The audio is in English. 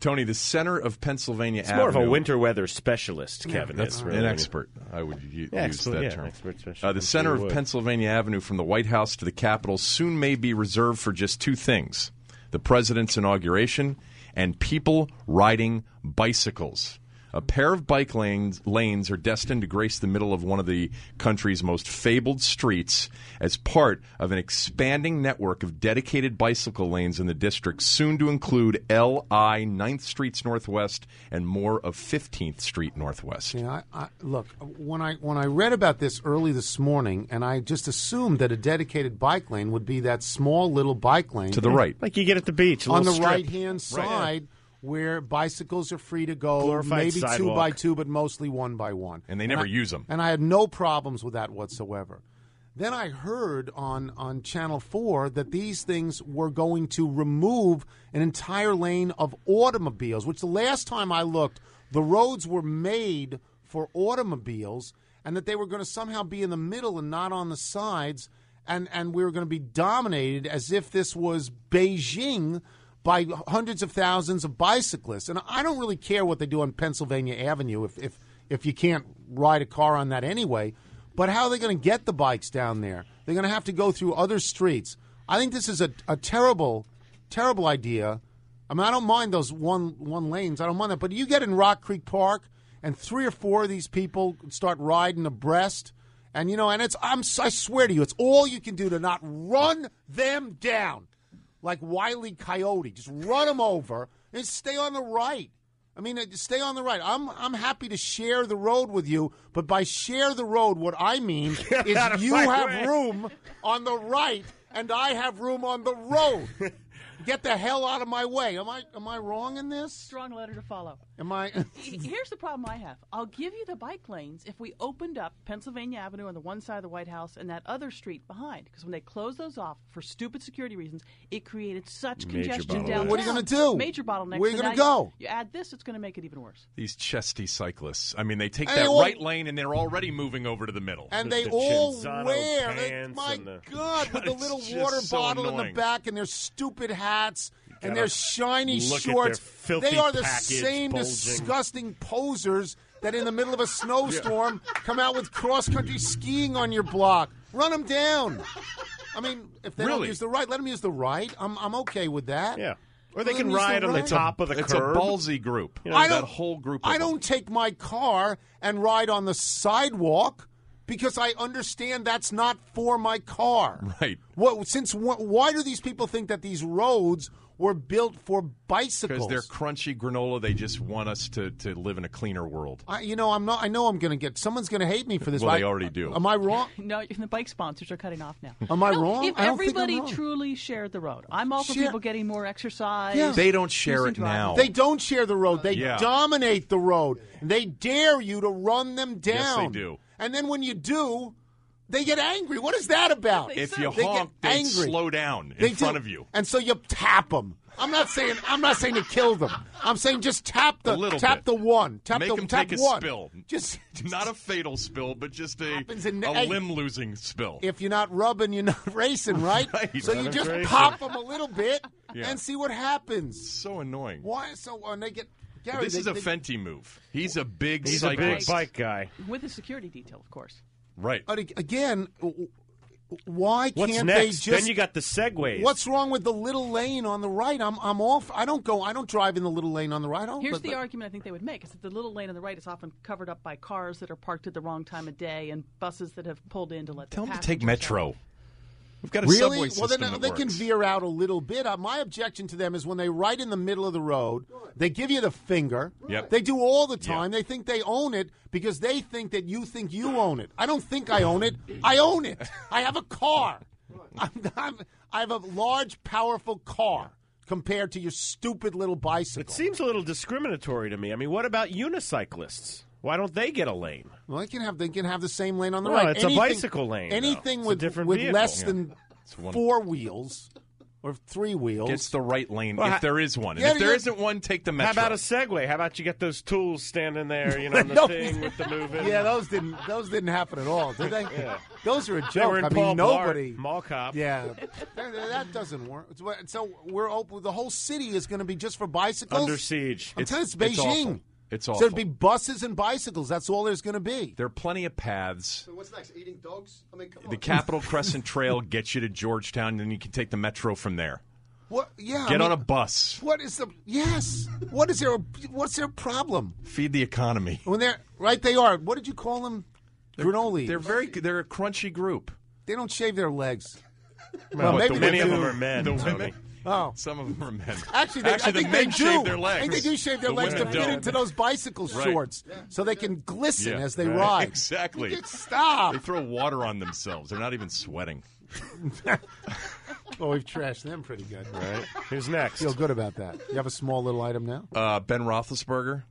Tony, the center of Pennsylvania Avenue. More of a winter weather specialist, Kevin. That's really an expert. I would use that term. Expert, the center of Pennsylvania Avenue from the White House to the Capitol soon may be reserved for just two things: the president's inauguration and people riding bicycles. A pair of bike lanes are destined to grace the middle of one of the country's most fabled streets as part of an expanding network of dedicated bicycle lanes in the district, soon to include LI 9th Street Northwest and more of 15th Street Northwest. Yeah, look, when I read about this early this morning, and I just assumed that a dedicated bike lane would be that small little bike lane. To the right. Like you get at the beach. On the right-hand side. Right. Where bicycles are free to go, glorified maybe sidewalk. 2x2, but mostly 1x1. And they never use them. And I had no problems with that whatsoever. Then I heard on Channel 4 that these things were going to remove an entire lane of automobiles, which the last time I looked, the roads were made for automobiles, and that they were going to somehow be in the middle and not on the sides, and we were going to be dominated as if this was Beijing by hundreds of thousands of bicyclists. And I don't really care what they do on Pennsylvania Avenue if you can't ride a car on that anyway. But how are they going to get the bikes down there? They're going to have to go through other streets. I think this is a terrible, terrible idea. I mean, I don't mind those one lanes. I don't mind that. But you get in Rock Creek Park and 3 or 4 of these people start riding abreast. And, and I swear to you, it's all you can do to not run them down. Like Wile E. Coyote, just run them over and stay on the right. I mean, stay on the right. I'm happy to share the road with you, but by share the road, what I mean is you have room on the right and I have room on the road. Get the hell out of my way. Am I wrong in this? Strong letter to follow. Am I? Here's the problem I have. I'll give you the bike lanes if we opened up Pennsylvania Avenue on the one side of the White House and that other street behind. Because when they closed those off for stupid security reasons, it created such congestion downtown. What are you going to do? Major bottlenecks. Where are you going to go? You add this, it's going to make it even worse. These chesty cyclists. I mean, they take that right lane and they're already moving over to the middle. And they all wear, my God, with the little water bottle in the back and their stupid hats. And their shiny shorts, they are the same disgusting posers that in the middle of a snowstorm come out with cross-country skiing on your block. Run them down. I mean, if they don't use the right, let them use the right. I'm okay with that. Yeah. Or they can ride on the top of the curb. It's a ballsy group. That whole group. I don't take my car and ride on the sidewalk because I understand that's not for my car. Right. Why do these people think that these roads were built for bicycles? Because they're crunchy granola. They just want us to live in a cleaner world. I'm not. I know I'm going to get. Someone's going to hate me for this. Well, they already do. Am I wrong? No, the bike sponsors are cutting off now. Am I wrong? If everybody truly shared the road, I'm all for people getting more exercise. Yeah. They don't share it now. They don't share the road. They dominate the road. They dare you to run them down. Yes, they do. And then when you do, they get angry. What is that about? If you honk, they slow down in front of you, and so you tap them. I'm not saying to kill them. I'm saying just tap the one. Make them take a spill. Just not a fatal spill, but just a limb-losing spill. If you're not rubbing, you're not racing, right? So you just pop them a little bit and see what happens. So annoying. Why? So when they get. Gary, this is a Fenty move. He's a big cyclist. He's a big bike guy. With a security detail, of course. Right. Again, why What's can't next? they just... Then you got the segways. What's wrong with the little lane on the right? I'm off. I don't drive in the little lane on the right. Here's the argument I think they would make, is that the little lane on the right is often covered up by cars that are parked at the wrong time of day and buses that have pulled in to let Tell them to take Metro. We've got a really? subway system Well, then that they works. can veer out a little bit. My objection to them is when they ride in the middle of the road, they give you the finger. Yep. They do all the time. Yep. They think they own it because they think that you think you own it. I don't think I own it. I own it. I have a car. I have a large, powerful car compared to your stupid little bicycle. It seems a little discriminatory to me. I mean, what about unicyclists? Why don't they get a lane? Well, they can have the same lane on the right. It's a bicycle lane. Anything with less than 4 wheels or 3 wheels. Gets the right lane Well, if there is one. And yeah, if there yeah. isn't one, take the Metro. How about a Segway? How about you get those tools standing there, on the thing with the moving? Yeah, those didn't happen at all, did they? Yeah. Those are a They joke. were in I Paul mean, nobody. Blart, Mall Cop. Yeah, that doesn't work. So we're open. The whole city is going to be just for bicycles. Under siege. I'm telling you, it's Beijing. It's So awful. it'd be buses and bicycles. That's all there's going to be. There are plenty of paths. So what's next? Eating dogs? I mean, come The on. Capitol Crescent Trail gets you to Georgetown, and then you can take the Metro from there. What? Yeah. Get on a bus. What is the? Yes. What is there? What's their problem? Feed the economy. When they're right, they are. What did you call them? Granola. They're a crunchy group. They don't shave their legs. Well, maybe many they of do. them are men. The Tony. women. Oh. Some of them are men. Actually, I the think men they do. shave their legs. I think they do shave their The legs to women fit don't. into those bicycle Right. shorts, so they can glisten Yeah. as they Right. ride. Exactly. Stop. They throw water on themselves. They're not even sweating. Well, we've trashed them pretty good. Right. Who's next? Feel good about that. You have a small little item now. Ben Roethlisberger